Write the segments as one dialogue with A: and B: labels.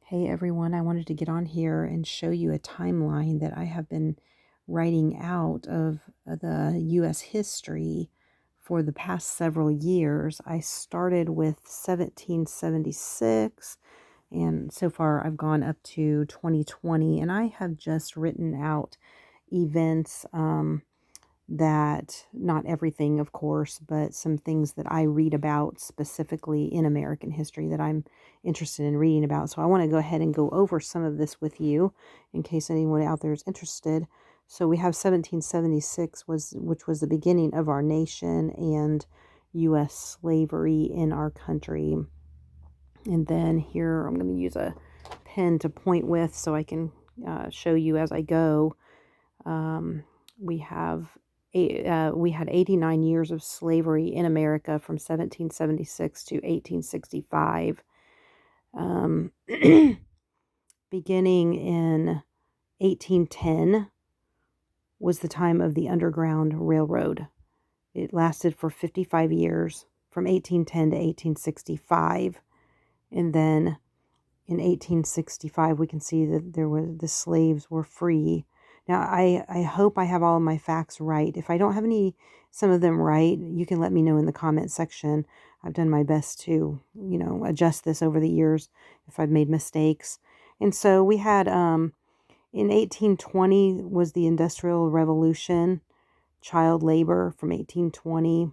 A: Hey everyone, I wanted to get on here and show you a timeline that I have been writing out of the U.S. history for the past several years. I started with 1776, and so far I've gone up to 2020, and I have just written out events that, not everything, of course, but some things that I read about specifically in American history that I'm interested in reading about. So I want to go ahead and go over some of this with you in case anyone out there is interested. So we have 1776 which was the beginning of our nation and US slavery in our country. And then here I'm going to use a pen to point with so I can show you as I go. We had 89 years of slavery in America from 1776 to 1865. Beginning in 1810 was the time of the Underground Railroad. It lasted for 55 years, from 1810 to 1865. And then in 1865, we can see that the slaves were free. Now, I hope I have all of my facts right. If I don't have some of them right, you can let me know in the comment section. I've done my best to, adjust this over the years if I've made mistakes. And so we had, in 1820 was the Industrial Revolution, child labor from 1820.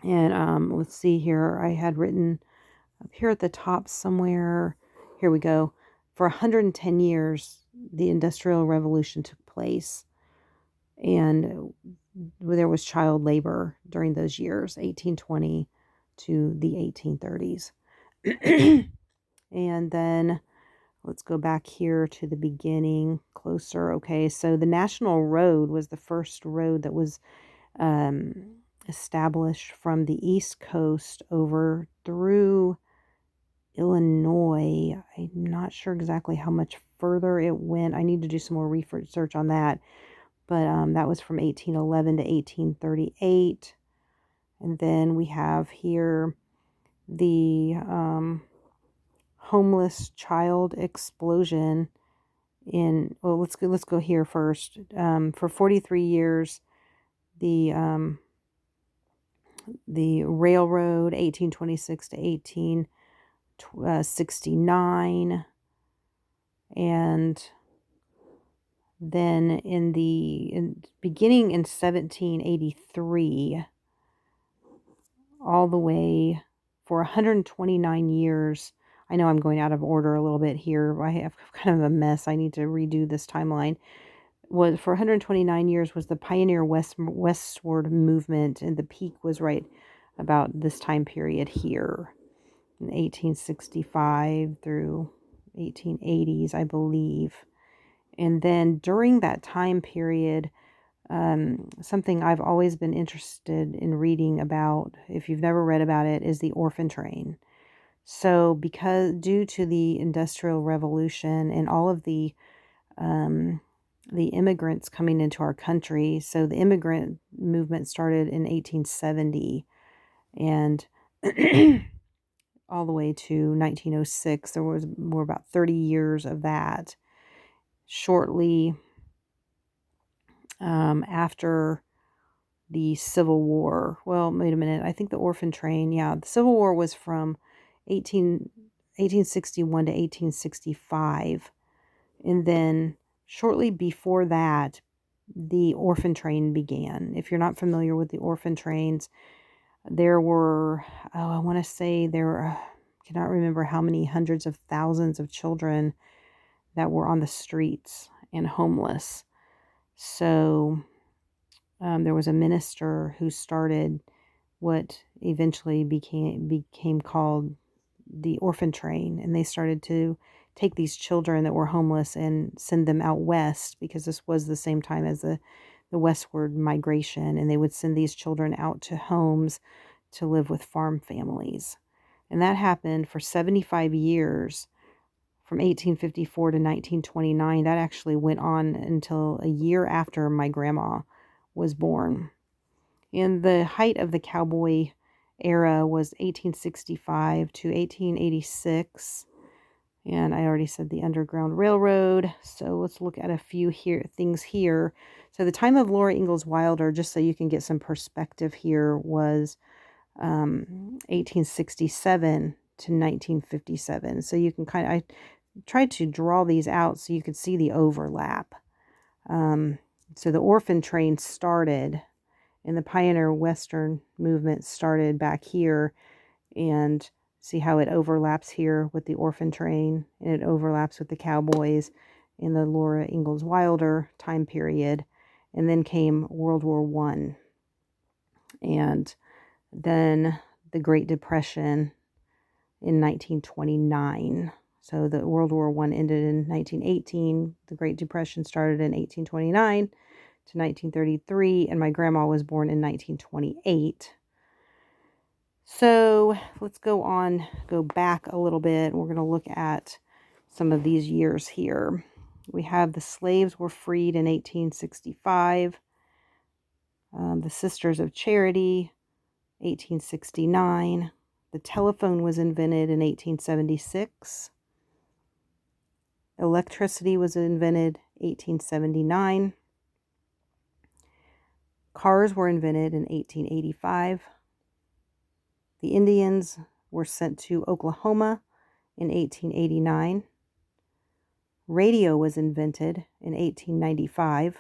A: And let's see here, I had written up here at the top somewhere. Here we go. For 110 years, the Industrial Revolution took place, and there was child labor during those years, 1820 to the 1830s. And then let's go back here to the beginning closer. Okay, so the National Road was the first road that was established from the East Coast over through Illinois. I'm not sure exactly how much further it went. I need to do some more research on that. But that was from 1811 to 1838. And then we have here the homeless child explosion in, well, let's go here first. For 43 years, the railroad, 1826 to 1869, and then beginning in 1783, all the way for 129 years. I know I'm going out of order a little bit here. I have kind of a mess. I need to redo this timeline. Was for 129 years was the Pioneer Westward movement, and the peak was right about this time period here, in 1865 through 1880s, I believe. And then during that time period, something I've always been interested in reading about, if you've never read about it, is the orphan train. So due to the Industrial Revolution and all of the immigrants coming into our country, so the immigrant movement started in 1870 and all the way to 1906. There were about 30 years of that. Shortly after the Civil War. Well, wait a minute. I think the orphan train, the Civil War was from 1861 to 1865. And then shortly before that, the orphan train began. If you're not familiar with the orphan trains, there were, I want to say there were, I cannot remember how many hundreds of thousands of children that were on the streets and homeless. So there was a minister who started what eventually became called the orphan train, and they started to take these children that were homeless and send them out west, because this was the same time as the westward migration, and they would send these children out to homes to live with farm families. And that happened for 75 years, from 1854 to 1929. That actually went on until a year after my grandma was born. And the height of the cowboy era was 1865 to 1886. And I already said the Underground Railroad. So let's look at a few things here. So the time of Laura Ingalls Wilder, just so you can get some perspective here, was 1867 to 1957. So you can I tried to draw these out so you could see the overlap. So the orphan train started, and the pioneer Western movement started back here, and see how it overlaps here with the orphan train, and it overlaps with the cowboys in the Laura Ingalls Wilder time period. And then came World War I, and then the Great Depression in 1929. So the World War I ended in 1918. The Great Depression started in 1829 to 1933, and my grandma was born in 1928. So let's go back a little bit. We're going to look at some of these years here. We have the slaves were freed in 1865. The Sisters of Charity, 1869. The telephone was invented in 1876. Electricity was invented 1879. Cars were invented in 1885. The Indians were sent to Oklahoma in 1889. Radio was invented in 1895.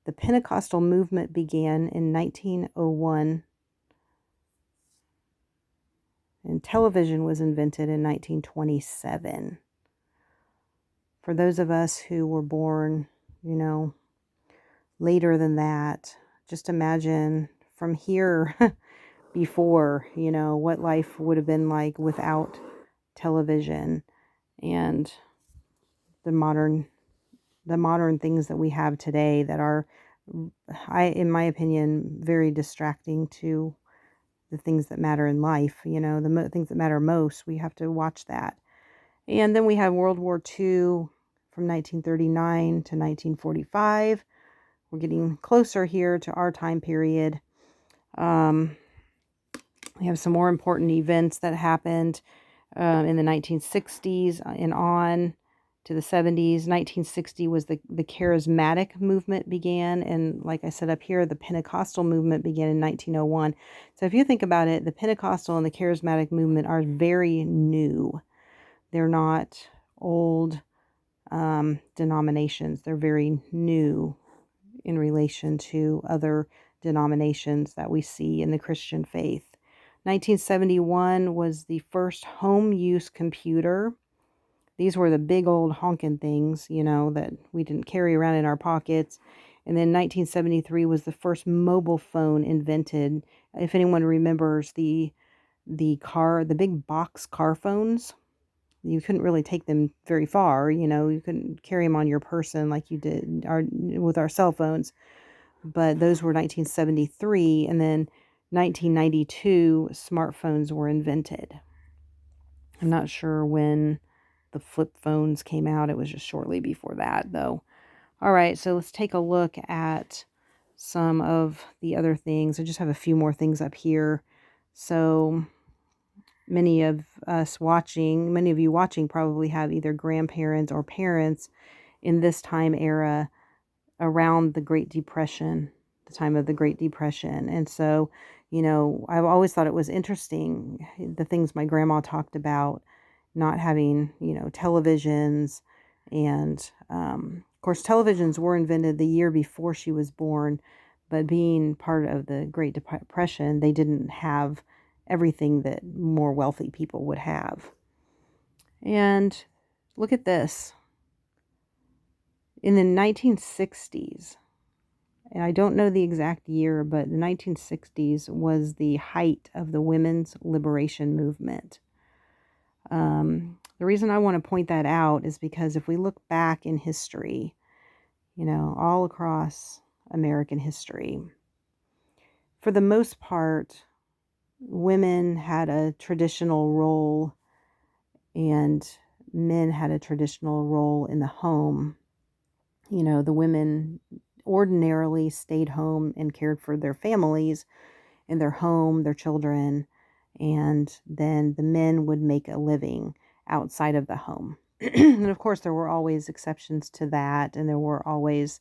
A: The Pentecostal movement began in 1901. And television was invented in 1927. For those of us who were born, later than that, just imagine from here before, what life would have been like without television and the modern things that we have today that are, in my opinion, very distracting to the things that matter in life. The things that matter most, we have to watch that. And then we have World War II from 1939 to 1945. We're getting closer here to our time period. We have some more important events that happened in the 1960s and on to the 70s. 1960 was the charismatic movement began. And like I said up here, the Pentecostal movement began in 1901. So if you think about it, the Pentecostal and the charismatic movement are very new. They're not old denominations. They're very new in relation to other denominations that we see in the Christian faith. 1971 was the first home use computer. These were the big old honking things, that we didn't carry around in our pockets. And then 1973 was the first mobile phone invented. If anyone remembers the big box car phones, you couldn't really take them very far. You couldn't carry them on your person like you did with our cell phones. But those were 1973, and then 1992, smartphones were invented. I'm not sure when the flip phones came out. It was just shortly before that, though. All right, so let's take a look at some of the other things. I just have a few more things up here. So many of you watching probably have either grandparents or parents in this time era around the Great Depression, the time of the Great Depression. And so, I've always thought it was interesting, the things my grandma talked about, not having, televisions. And, of course, televisions were invented the year before she was born, but being part of the Great Depression, they didn't have everything that more wealthy people would have. And look at this. In the 1960s, and I don't know the exact year, but the 1960s was the height of the women's liberation movement. The reason I want to point that out is because if we look back in history, all across American history, for the most part, women had a traditional role and men had a traditional role in the home. The women ordinarily stayed home and cared for their families and their home, their children, and then the men would make a living outside of the home. And of course, there were always exceptions to that, and there were always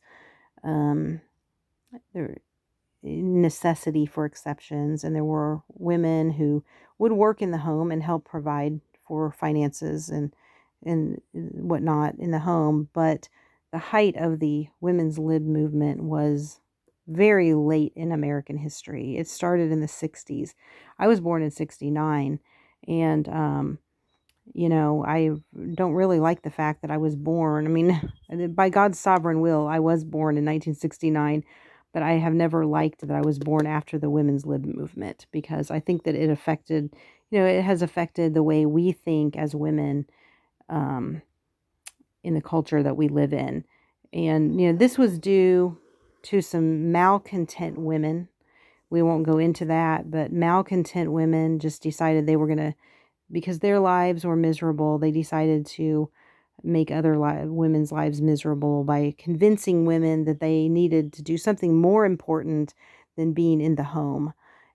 A: um, there necessity for exceptions, and there were women who would work in the home and help provide for finances and whatnot in the home. But the height of the women's lib movement was very late in American history. It started in the 60s. I was born in 69, and I don't really like the fact that I was born. I mean, by God's sovereign will, I was born in 1969, but I have never liked that I was born after the women's lib movement, because I think that it has affected the way we think as women um, in the culture that we live in. And, this was due to some malcontent women. We won't go into that, but malcontent women just decided they were going to, because their lives were miserable, they decided to make other women's lives miserable by convincing women that they needed to do something more important than being in the home.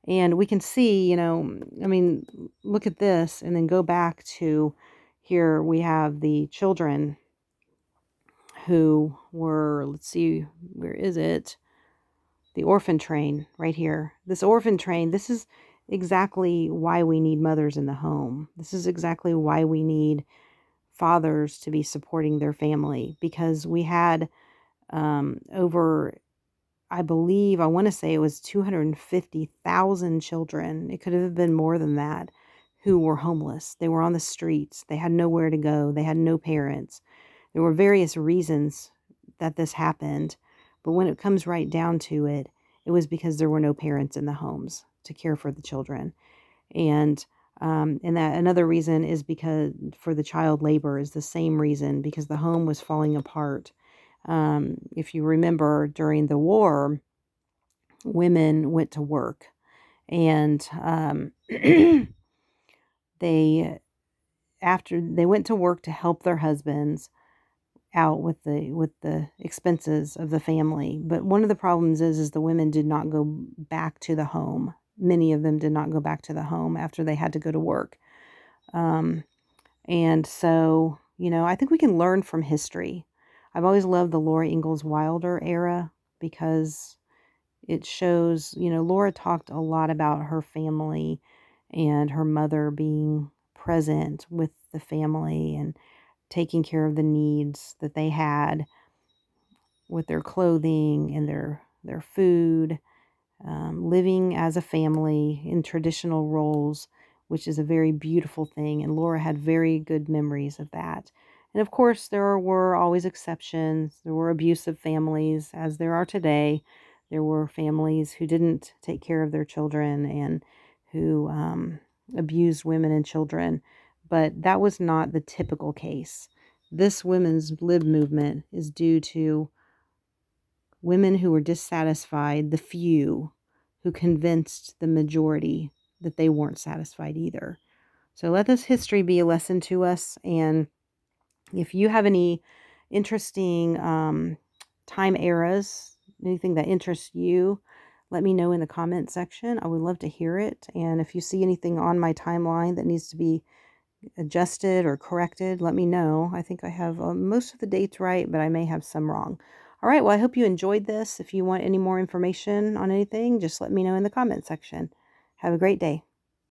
A: And we can see, I mean, look at this and then go back to here. We have the children who were, let's see, where is it? The orphan train right here. This orphan train, this is exactly why we need mothers in the home. This is exactly why we need fathers to be supporting their family, because we had over, I want to say it was 250,000 children. It could have been more than that, who were homeless. They were on the streets. They had nowhere to go. They had no parents. There were various reasons that this happened, but when it comes right down to it, it was because there were no parents in the homes to care for the children. And that another reason is because for the child labor is the same reason, because the home was falling apart. If you remember, during the war, women went to work, and they after they went to work to help their husbands out with the expenses of the family. But one of the problems is the women did not go back to the home. Many of them did not go back to the home after they had to go to work. And so, I think we can learn from history. I've always loved the Laura Ingalls Wilder era, because it shows, Laura talked a lot about her family and her mother being present with the family and taking care of the needs that they had with their clothing and their food, living as a family in traditional roles, which is a very beautiful thing. And Laura had very good memories of that. And of course, there were always exceptions. There were abusive families, as there are today. There were families who didn't take care of their children and who abused women and children. But that was not the typical case. This women's lib movement is due to women who were dissatisfied, the few who convinced the majority that they weren't satisfied either. So let this history be a lesson to us. And if you have any interesting time eras, anything that interests you, let me know in the comment section. I would love to hear it. And if you see anything on my timeline that needs to be adjusted or corrected, let me know. I think I have most of the dates right, but I may have some wrong. All right, well, I hope you enjoyed this. If you want any more information on anything, just let me know in the comment section. Have a great day.